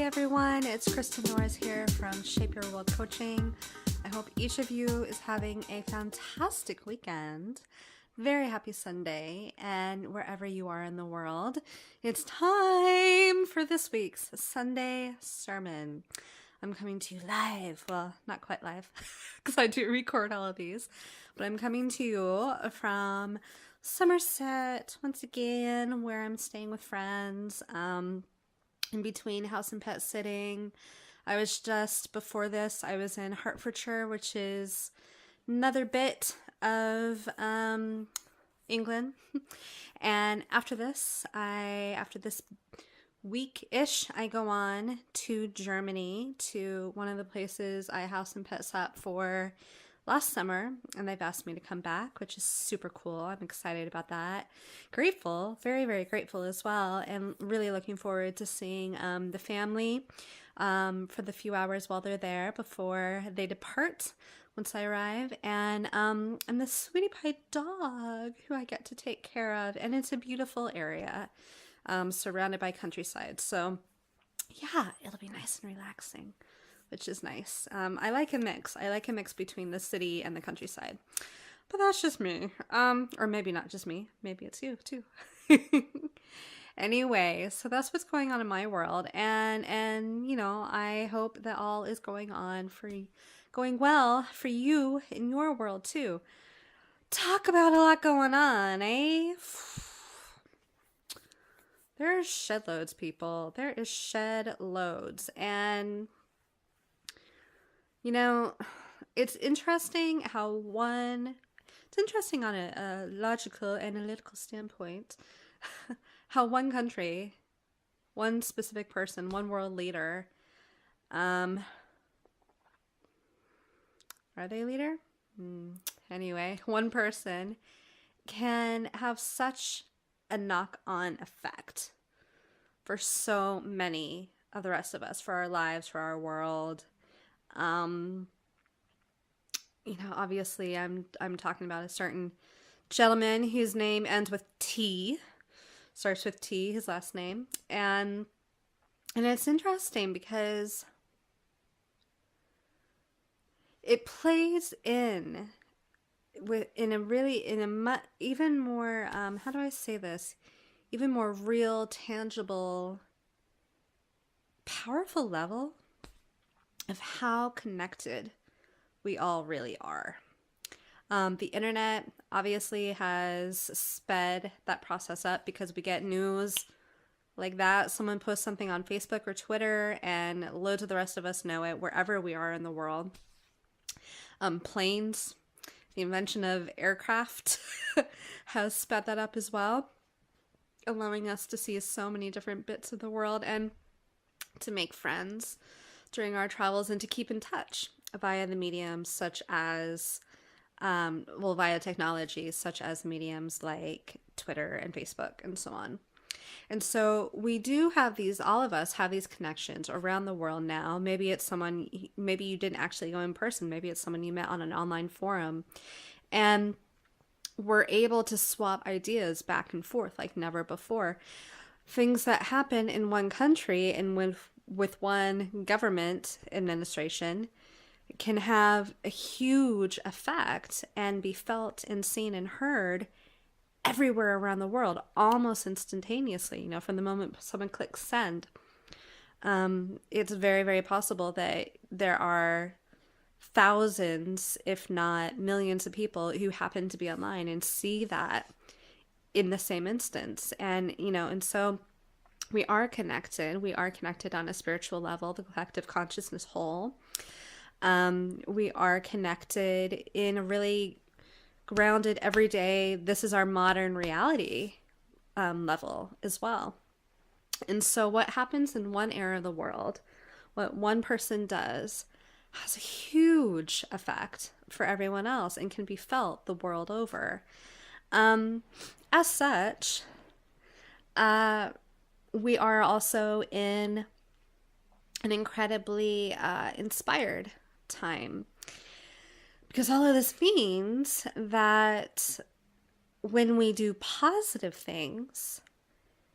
everyone, it's Kristen Norris here from Shape Your World Coaching. I hope each of you is having a fantastic weekend. Very happy Sunday, and wherever you are in the world, it's time for this week's Sunday sermon. I'm coming to you live, well, not quite live, because I do record all of these, but I'm coming to you from Somerset, once again, where I'm staying with friends, in between house and pet sitting. I was just, before this, I was in Hertfordshire, which is another bit of England. And after this week-ish, I go on to Germany, to one of the places I house and pet sat for last summer, and they've asked me to come back, which is super cool. I'm excited about that. Grateful, very, very grateful as well, and really looking forward to seeing the family for the few hours while they're there before they depart once I arrive, and the sweetie pie dog who I get to take care of, and it's a beautiful area surrounded by countryside. So yeah, it'll be nice and relaxing, which is nice. I like a mix. I like a mix between the city and the countryside. But that's just me. Or maybe not just me. Maybe it's you too. Anyway, so that's what's going on in my world. And you know, I hope that all is going well for you in your world too. Talk about a lot going on, eh? There's shed loads, people. There is shed loads. And you know, it's interesting on a logical, analytical standpoint, how one country, one specific person, one world leader, are they a leader? Anyway, one person can have such a knock-on effect for so many of the rest of us, for our lives, for our world. You know, obviously I'm talking about a certain gentleman whose name ends with T, starts with T, his last name. And it's interesting because it plays in a even more, how do I say this? Even more real, tangible, powerful level of how connected we all really are. The internet obviously has sped that process up because we get news like that. Someone posts something on Facebook or Twitter and loads of the rest of us know it wherever we are in the world. Planes, the invention of aircraft has sped that up as well, allowing us to see so many different bits of the world and to make friends during our travels and to keep in touch via the mediums such as, via technology such as mediums like Twitter and Facebook and so on. And so we do have all of us have these connections around the world now. Maybe it's someone, maybe you didn't actually go in person. Maybe it's someone you met on an online forum. And we're able to swap ideas back and forth like never before. Things that happen in one country and with one government administration can have a huge effect and be felt and seen and heard everywhere around the world, almost instantaneously. You know, from the moment someone clicks send, it's very, very possible that there are thousands, if not millions of people who happen to be online and see that in the same instance. And, you know, and so we are connected. We are connected on a spiritual level, the collective consciousness whole. We are connected in a really grounded, everyday, this is our modern reality level as well. And so what happens in one area of the world, what one person does, has a huge effect for everyone else and can be felt the world over. As such, we are also in an incredibly inspired time, because all of this means that when we do positive things,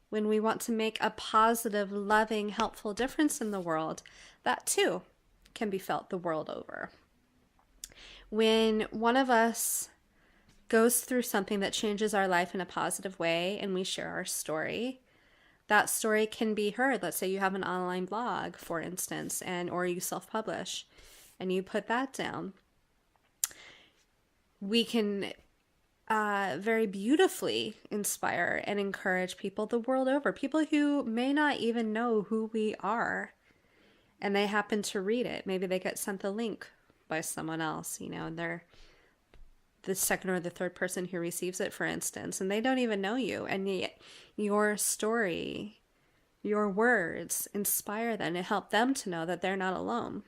when we want to make a positive, loving, helpful difference in the world, that too can be felt the world over. When one of us goes through something that changes our life in a positive way and we share our story, that story can be heard. Let's say you have an online blog, for instance, or you self-publish and you put that down. We can very beautifully inspire and encourage people the world over, people who may not even know who we are, and they happen to read it. Maybe they get sent the link by someone else, and they're the second or the third person who receives it, for instance, and they don't even know you, and yet your story, your words inspire them and help them to know that they're not alone.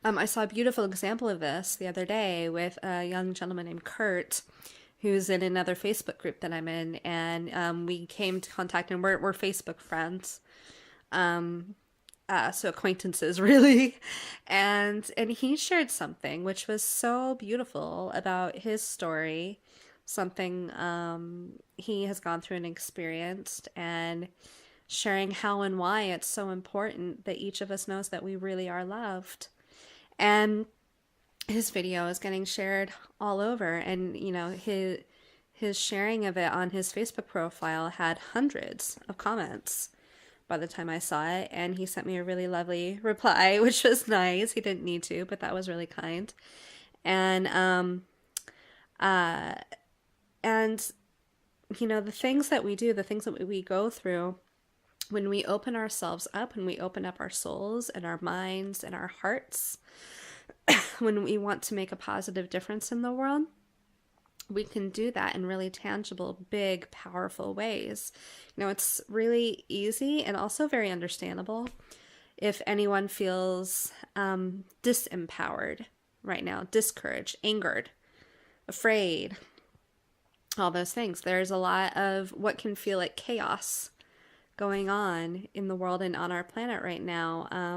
I saw a beautiful example of this the other day with a young gentleman named Kurt, who's in another Facebook group that I'm in, and we came to contact, and we're Facebook friends, so acquaintances really, and he shared something which was so beautiful about his story, something he has gone through and experienced, and sharing how and why it's so important that each of us knows that we really are loved. And his video is getting shared all over, and his sharing of it on his Facebook profile had hundreds of comments by the time I saw it, and he sent me a really lovely reply, which was nice. He didn't need to, but that was really kind. And the things that we do, the things that we go through, when we open ourselves up, when we open up our souls and our minds and our hearts, when we want to make a positive difference in the world, we can do that in really tangible, big, powerful ways. It's really easy and also very understandable if anyone feels disempowered right now, discouraged, angered, afraid, all those things. There's a lot of what can feel like chaos going on in the world and on our planet right now,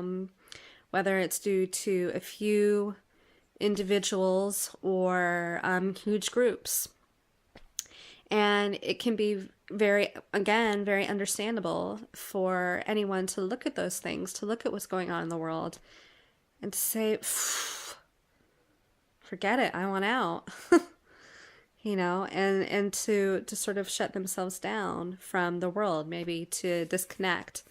whether it's due to a few individuals or huge groups. And it can be very understandable for anyone to look at those things, to look at what's going on in the world, and to say, forget it, I want out. And to sort of shut themselves down from the world, maybe to disconnect.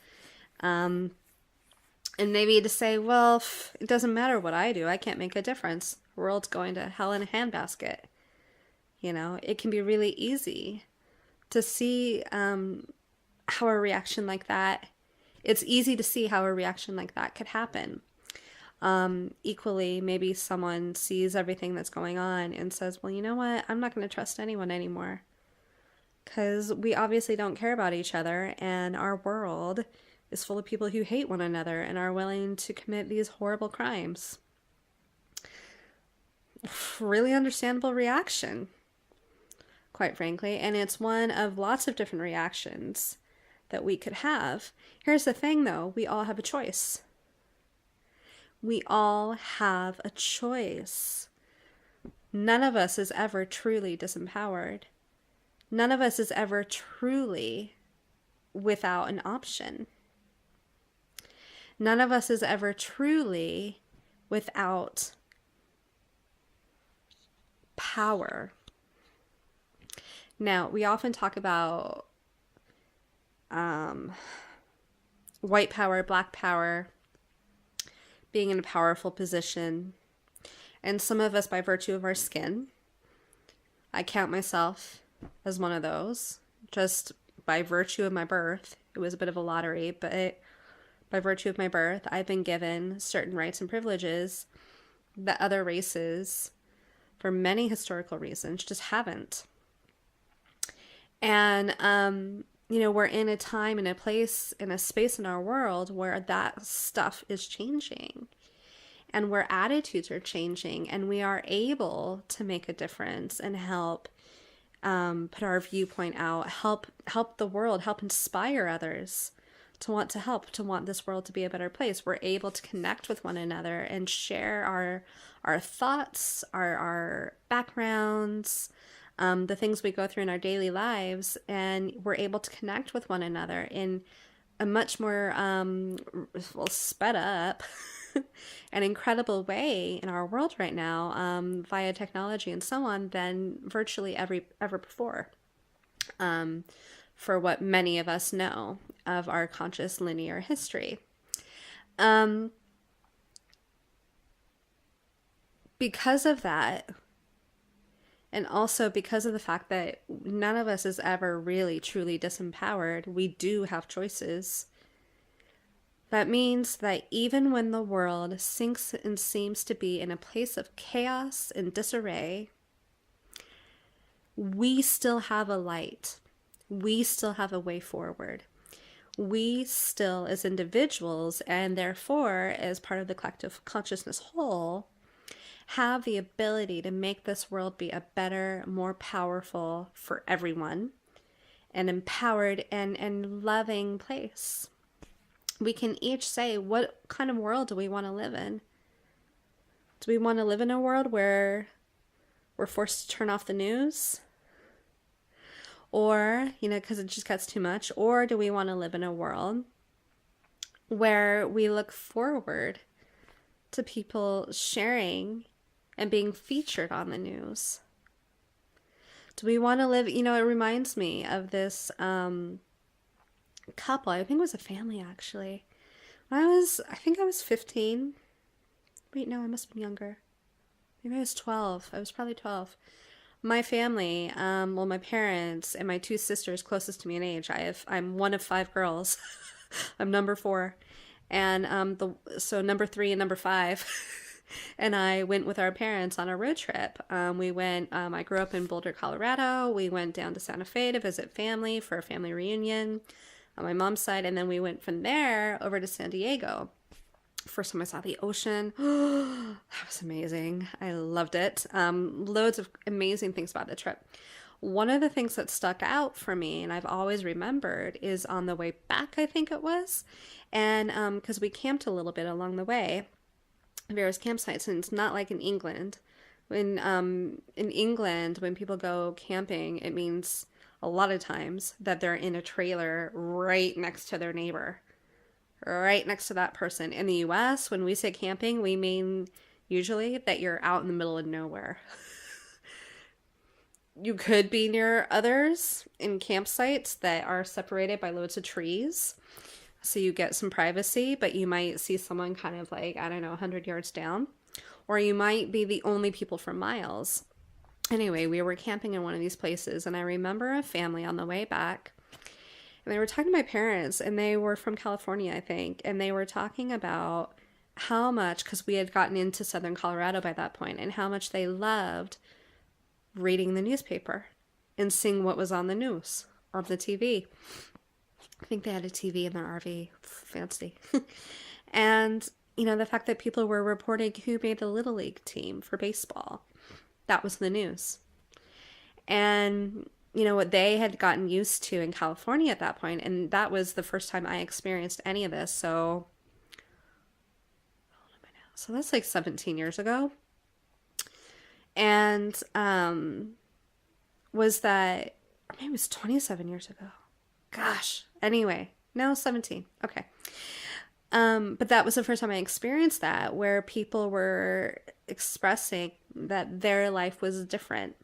And maybe to say, well, it doesn't matter what I do. I can't make a difference. The world's going to hell in a handbasket. It can be really easy to see how a reaction like that, it's easy to see how a reaction like that could happen. Equally, maybe someone sees everything that's going on and says, well, you know what? I'm not going to trust anyone anymore, because we obviously don't care about each other, and our world is full of people who hate one another and are willing to commit these horrible crimes. Really understandable reaction, quite frankly, and it's one of lots of different reactions that we could have. Here's the thing, though. We all have a choice. We all have a choice. None of us is ever truly disempowered. None of us is ever truly without an option. None of us is ever truly without power. Now, we often talk about white power, black power, being in a powerful position. And some of us, by virtue of our skin, I count myself as one of those, just by virtue of my birth. It was a bit of a lottery, but by virtue of my birth, I've been given certain rights and privileges that other races, for many historical reasons, just haven't. And, we're in a time, in a place, in a space in our world where that stuff is changing, and where attitudes are changing, and we are able to make a difference and help put our viewpoint out, help the world, help inspire others to want to help, to want this world to be a better place. We're able to connect with one another and share our thoughts, our backgrounds, the things we go through in our daily lives, and we're able to connect with one another in a much more well, sped up an incredible way in our world right now, via technology and so on, than virtually ever before, for what many of us know of our conscious linear history. Because of that, and also because of the fact that none of us is ever really truly disempowered, we do have choices. That means that even when the world sinks and seems to be in a place of chaos and disarray, we still have a light. We still have a way forward. We still, as individuals, and therefore as part of the collective consciousness whole, have the ability to make this world be a better, more powerful for everyone, an empowered and loving place. We can each say, what kind of world do we want to live in? Do we want to live in a world where we're forced to turn off the news? Or, because it just gets too much? Or do we want to live in a world where we look forward to people sharing and being featured on the news? Do we want to live, it reminds me of this couple. I think it was a family, actually. I think I was 15. Wait, no, I must have been younger. Maybe I was 12. I was probably 12. My family, well, my parents and my two sisters closest to me in age. I'm one of 5 girls. I'm number 4. And so number 3 and number 5 and I went with our parents on a road trip. We went, I grew up in Boulder, Colorado. We went down to Santa Fe to visit family for a family reunion on my mom's side. And then we went from there over to San Diego. First time I saw the ocean. That was amazing. I loved it. Loads of amazing things about the trip. One of the things that stuck out for me, and I've always remembered, is on the way back, I think it was. And because we camped a little bit along the way, various campsites, and it's not like in England. In England, when people go camping, it means a lot of times that they're in a trailer right next to their neighbor, right next to that person. In the US, when we say camping, we mean usually that you're out in the middle of nowhere. You could be near others in campsites that are separated by loads of trees, so you get some privacy, but you might see someone kind of like, 100 yards down, or you might be the only people for miles. Anyway, we were camping in one of these places, and I remember a family on the way back, and they were talking to my parents, and they were from California, I think, and they were talking about how much, because we had gotten into southern Colorado by that point, and how much they loved reading the newspaper and seeing what was on the news, on the TV. I think they had a TV in their RV. Fancy. And, the fact that people were reporting who made the Little League team for baseball. That was the news. And, what they had gotten used to in California at that point, and that was the first time I experienced any of this. So, how old am I now? So that's like 17 years ago. And, was that, or maybe it was 27 years ago. Gosh. Anyway, no, 17. Okay. But that was the first time I experienced that, where people were expressing that their life was different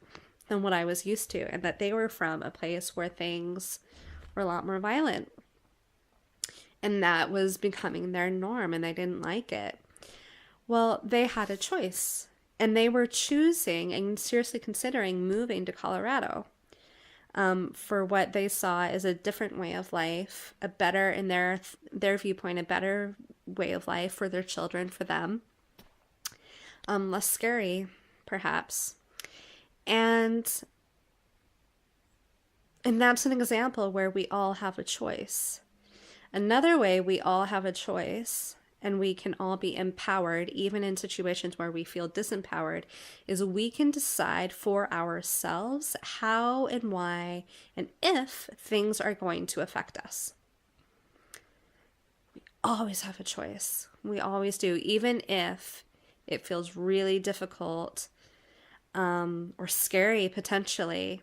than what I was used to, and that they were from a place where things were a lot more violent. And that was becoming their norm, and they didn't like it. Well, they had a choice, and they were choosing and seriously considering moving to Colorado. For what they saw as a different way of life, a better, in their viewpoint, a better way of life for their children, for them. Less scary, perhaps. And that's an example where we all have a choice. Another way we all have a choice, and we can all be empowered, even in situations where we feel disempowered, is we can decide for ourselves how and why and if things are going to affect us. We always have a choice. We always do, even if it feels really difficult. or scary potentially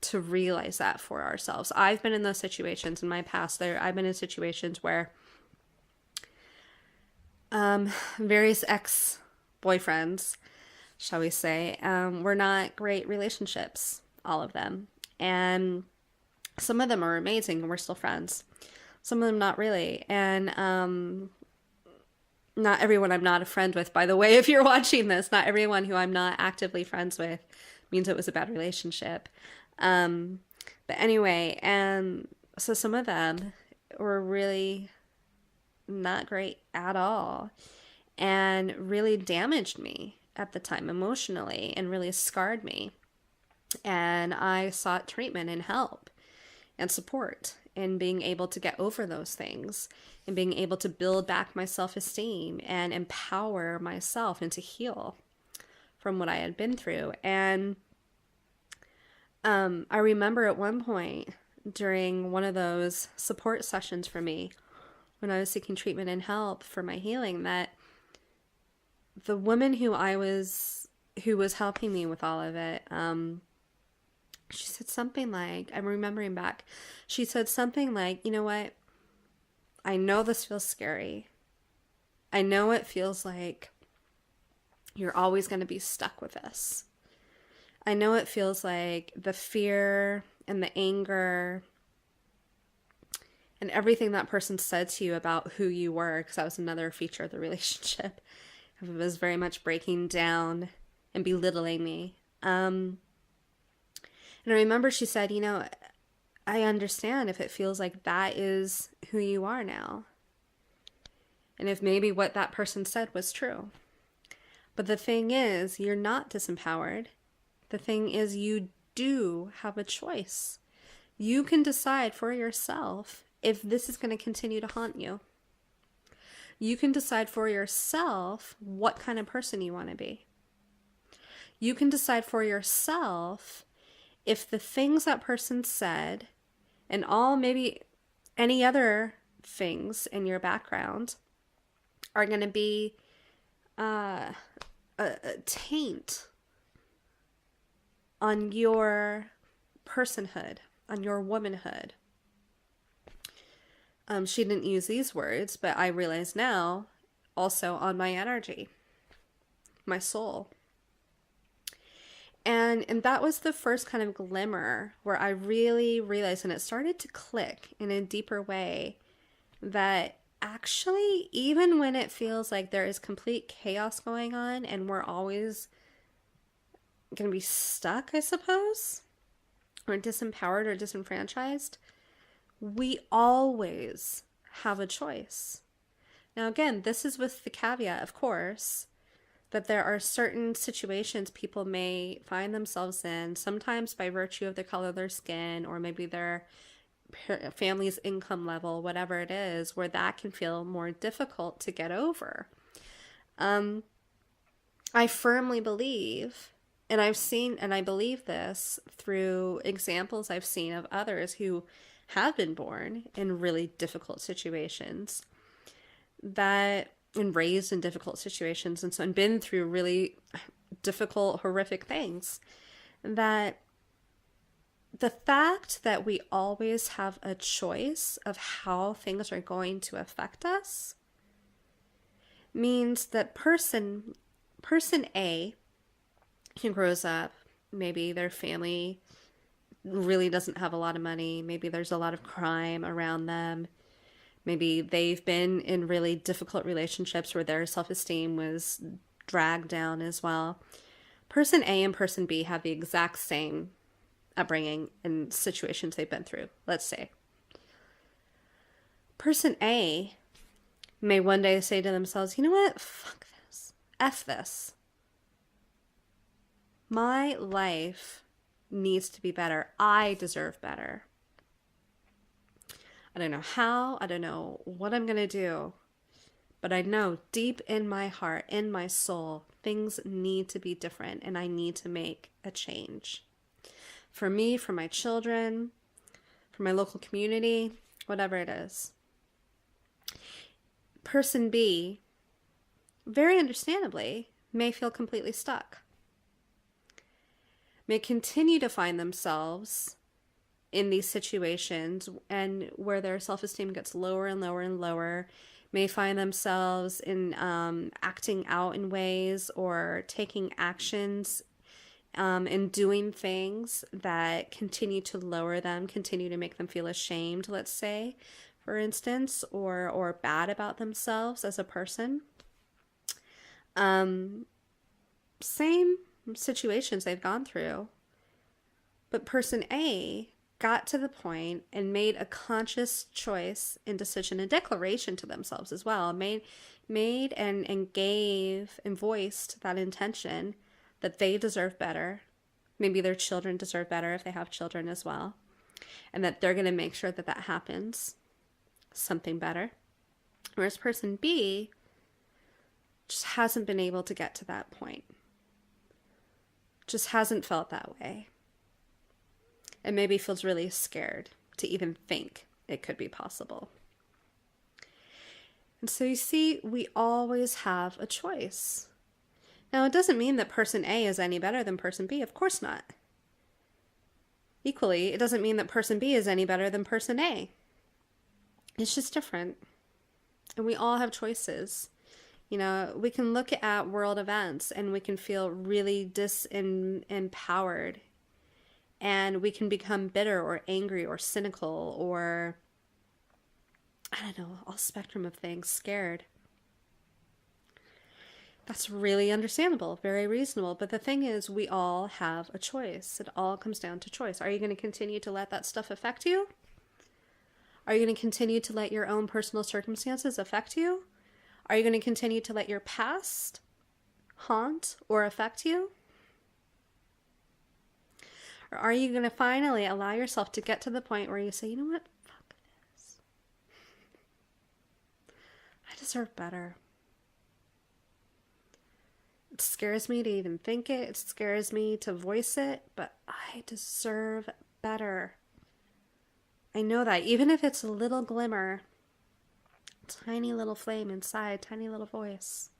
to realize that for ourselves. I've been in those situations in my past. I've been in situations where various ex-boyfriends, shall we say, were not great relationships, all of them. And some of them are amazing and we're still friends. Some of them not really. And not everyone I'm not a friend with, by the way, if you're watching this, not everyone who I'm not actively friends with means it was a bad relationship. But anyway, and so some of them were really not great at all and really damaged me at the time emotionally and really scarred me. And I sought treatment and help and support in being able to get over those things and being able to build back my self-esteem and empower myself and to heal from what I had been through. And I remember at one point during one of those support sessions for me, when I was seeking treatment and help for my healing, that the woman who was helping me with all of it, she said something like, I'm remembering back, she said something like, you know what? I know this feels scary. I know it feels like you're always going to be stuck with this. I know it feels like the fear and the anger and everything that person said to you about who you were, because that was another feature of the relationship. It was very much breaking down and belittling me. And I remember she said, you know, I understand if it feels like that is who you are now. And if maybe what that person said was true. But the thing is, you're not disempowered. The thing is, you do have a choice. You can decide for yourself if this is going to continue to haunt you. You can decide for yourself what kind of person you want to be. You can decide for yourself if the things that person said and all maybe any other things in your background are going to be a taint on your personhood, on your womanhood. She didn't use these words, but I realize now also on my energy, my soul. And that was the first kind of glimmer where I really realized, and it started to click in a deeper way, that actually, even when it feels like there is complete chaos going on and we're always going to be stuck, I suppose, or disempowered or disenfranchised, we always have a choice. Now, again, this is with the caveat, of course, that there are certain situations people may find themselves in, sometimes by virtue of the color of their skin or maybe their family's income level, whatever it is, where that can feel more difficult to get over. I firmly believe, and I've seen, and I believe this through examples I've seen of others who have been born in really difficult situations, that and raised in difficult situations and so and been through really difficult, horrific things, that the fact that we always have a choice of how things are going to affect us means that person A, who grows up, maybe their family really doesn't have a lot of money, maybe there's a lot of crime around them, maybe they've been in really difficult relationships where their self-esteem was dragged down as well. Person A and person B have the exact same upbringing and situations they've been through, let's say. Person A may one day say to themselves, you know what? Fuck this. F this. My life needs to be better. I deserve better. I don't know how, I don't know what I'm going to do, but I know deep in my heart, in my soul, things need to be different and I need to make a change. For me, for my children, for my local community, whatever it is. Person B, very understandably, may feel completely stuck. may continue to find themselves in these situations and where their self-esteem gets lower and lower and lower, may find themselves in acting out in ways or taking actions and doing things that continue to lower them, continue to make them feel ashamed, let's say, for instance, or bad about themselves as a person. Same situations they've gone through. But person A got to the point and made a conscious choice and decision and declaration to themselves as well. Made and gave and voiced that intention that they deserve better. Maybe their children deserve better if they have children as well. And that they're going to make sure that that happens. Something better. Whereas person B just hasn't been able to get to that point. Just hasn't felt that way. And maybe feels really scared to even think it could be possible. And so you see, we always have a choice. Now, it doesn't mean that person A is any better than person B. Of course not. Equally, it doesn't mean that person B is any better than person A. It's just different. And we all have choices. You know, we can look at world events and we can feel really disempowered. And we can become bitter or angry or cynical or, I don't know, all spectrum of things, scared. That's really understandable, very reasonable. But the thing is, we all have a choice. It all comes down to choice. Are you going to continue to let that stuff affect you? Are you going to continue to let your own personal circumstances affect you? Are you going to continue to let your past haunt or affect you? Or are you going to finally allow yourself to get to the point where you say, you know what? Fuck this. I deserve better. It scares me to even think it. It scares me to voice it, but I deserve better. I know that, even if it's a little glimmer, tiny little flame inside, tiny little voice.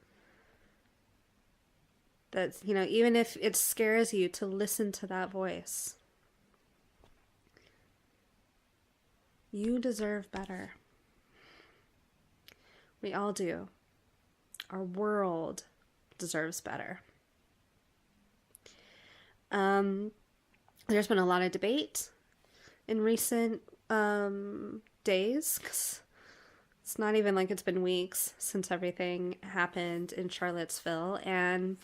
That's, you know, even if it scares you to listen to that voice, you deserve better. We all do. Our world deserves better. There's been a lot of debate in recent days, 'cause it's not even like it's been weeks since everything happened in Charlottesville, and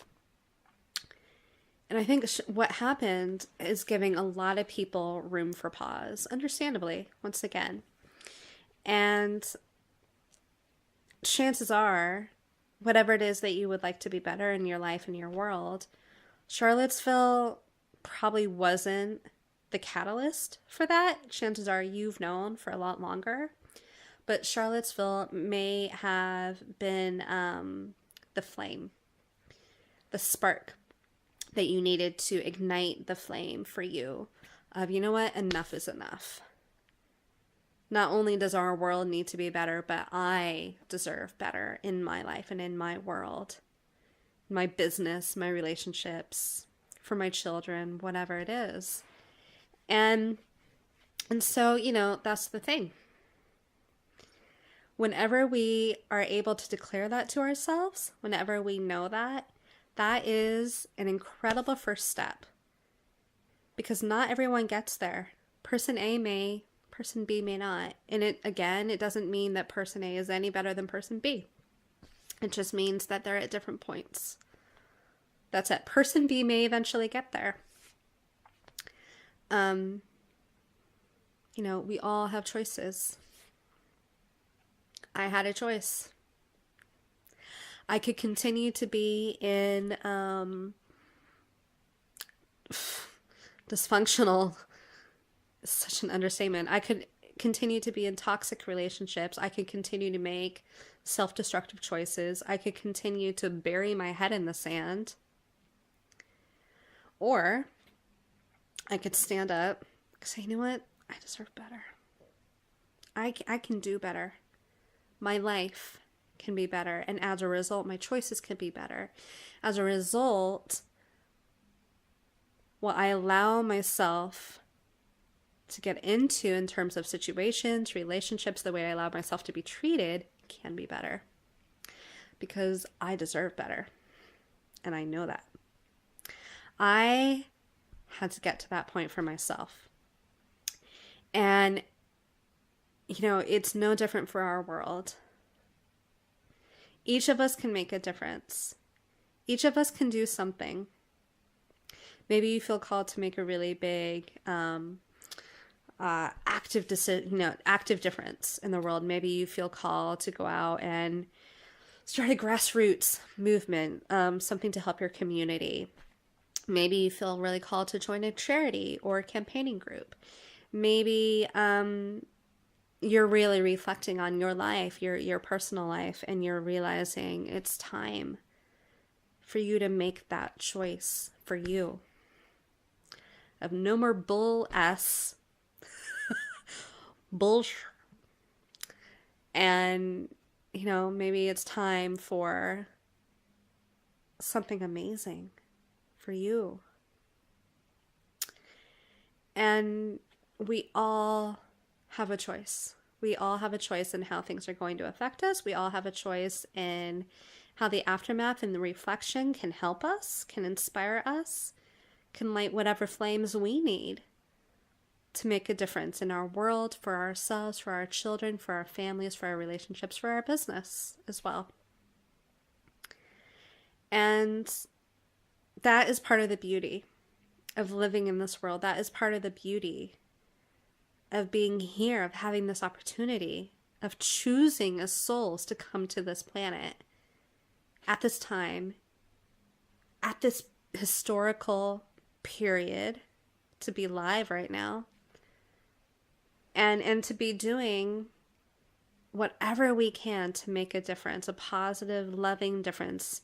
I think what happened is giving a lot of people room for pause, understandably, once again. And chances are, whatever it is that you would like to be better in your life and your world, Charlottesville probably wasn't the catalyst for that. Chances are you've known for a lot longer. But Charlottesville may have been the flame, the spark that you needed to ignite the flame for you of, you know what, enough is enough. Not only does our world need to be better, but I deserve better in my life and in my world, my business, my relationships, for my children, whatever it is. And so, you know, that's the thing. Whenever we are able to declare that to ourselves, whenever we know that, that is an incredible first step. Because not everyone gets there. Person A may, person B may not. And it doesn't mean that person A is any better than person B. It just means that they're at different points. That's it. Person B may eventually get there. You know, we all have choices. I had a choice. I could continue to be in dysfunctional, such an understatement. I could continue to be in toxic relationships. I could continue to make self-destructive choices. I could continue to bury my head in the sand. Or I could stand up and say, you know what? I deserve better. I can do better. My life can be better. And as a result, my choices can be better. As a result, what I allow myself to get into in terms of situations, relationships, the way I allow myself to be treated can be better. Because I deserve better. And I know that. I had to get to that point for myself. And, it's no different for our world. Each of us can make a difference. Each of us can do something. Maybe you feel called to make a really big active difference in the world. Maybe you feel called to go out and start a grassroots movement, something to help your community. Maybe you feel really called to join a charity or a campaigning group. Maybe you're really reflecting on your life, your personal life, and you're realizing it's time for you to make that choice for you. Of no more bullshit. And, maybe it's time for something amazing for you. And we all have a choice. We all have a choice in how things are going to affect us. We all have a choice in how the aftermath and the reflection can help us, can inspire us, can light whatever flames we need to make a difference in our world, for ourselves, for our children, for our families, for our relationships, for our business as well. And that is part of the beauty of living in this world. That is part of the beauty of being here, of having this opportunity, of choosing as souls to come to this planet at this time, at this historical period, to be live right now, and to be doing whatever we can to make a difference, a positive, loving difference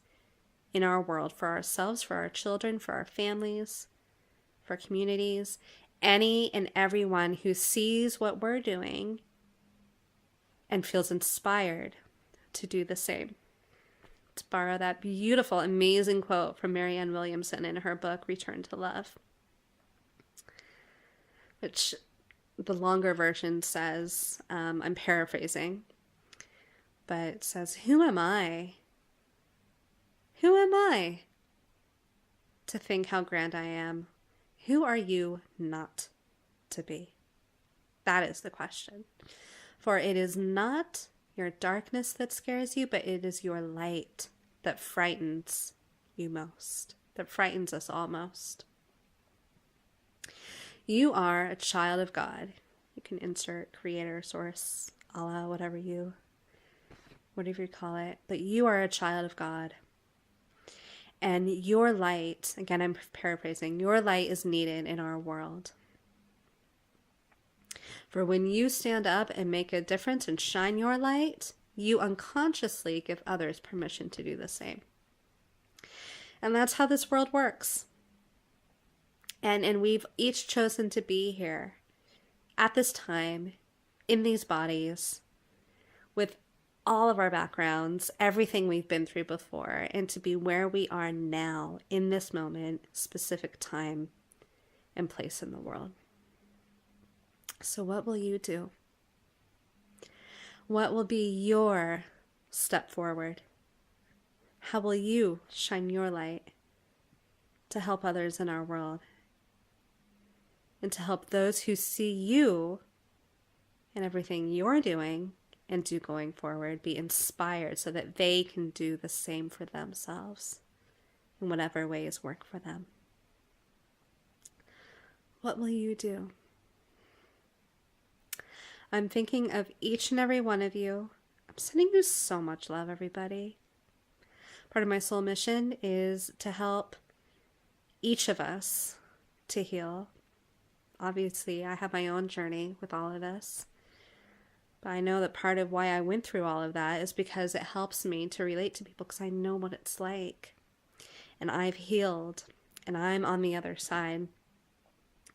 in our world, for ourselves, for our children, for our families, for communities, any and everyone who sees what we're doing and feels inspired to do the same. To borrow that beautiful, amazing quote from Marianne Williamson in her book, Return to Love, which the longer version says, I'm paraphrasing, but it says, who am I? Who am I to think how grand I am? Who are you not to be? That is the question. For it is not your darkness that scares you, but it is your light that frightens you most, that frightens us all most. You are a child of God. You can insert creator, source, Allah, whatever you call it, but you are a child of God. And your light, again, I'm paraphrasing, your light is needed in our world. For when you stand up and make a difference and shine your light, you unconsciously give others permission to do the same. And that's how this world works. And we've each chosen to be here at this time, in these bodies, with all of our backgrounds, everything we've been through before, and to be where we are now, in this moment, specific time and place in the world. So what will you do? What will be your step forward? How will you shine your light to help others in our world? And to help those who see you and everything you're doing and do going forward be inspired so that they can do the same for themselves in whatever ways work for them. What will you do? I'm thinking of each and every one of you. I'm sending you so much love, everybody. Part of my soul mission is to help each of us to heal. Obviously, I have my own journey with all of this. But I know that part of why I went through all of that is because it helps me to relate to people, because I know what it's like. And I've healed, and I'm on the other side.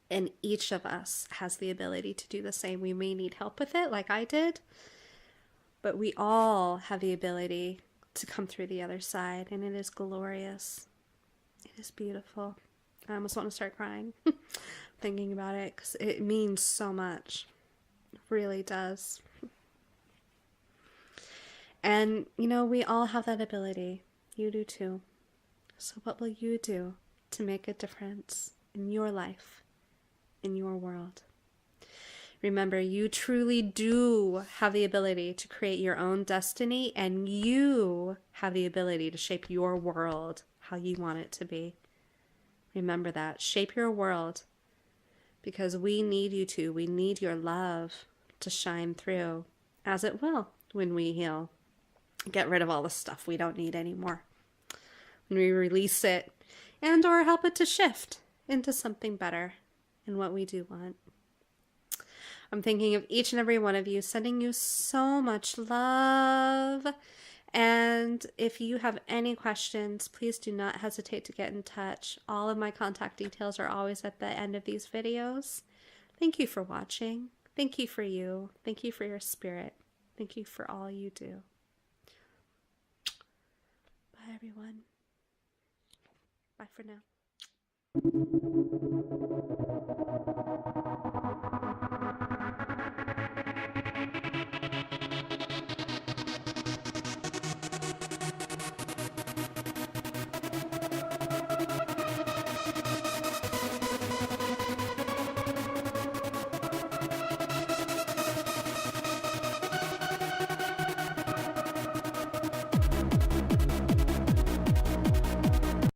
And each of us has the ability to do the same. We may need help with it, like I did, but we all have the ability to come through the other side, and it is glorious. It is beautiful. I almost want to start crying thinking about it because it means so much. It really does. And, you know, we all have that ability. You do too. So, what will you do to make a difference in your life, in your world? Remember, you truly do have the ability to create your own destiny, and you have the ability to shape your world how you want it to be. Remember that. Shape your world, because we need you to. We need your love to shine through, as it will when we heal. Get rid of all the stuff we don't need anymore. When we release it, and or help it to shift into something better in what we do want. I'm thinking of each and every one of you, sending you so much love. And if you have any questions, please do not hesitate to get in touch. All of my contact details are always at the end of these videos. Thank you for watching. Thank you for you. Thank you for your spirit. Thank you for all you do. Bye, everyone. Bye for now.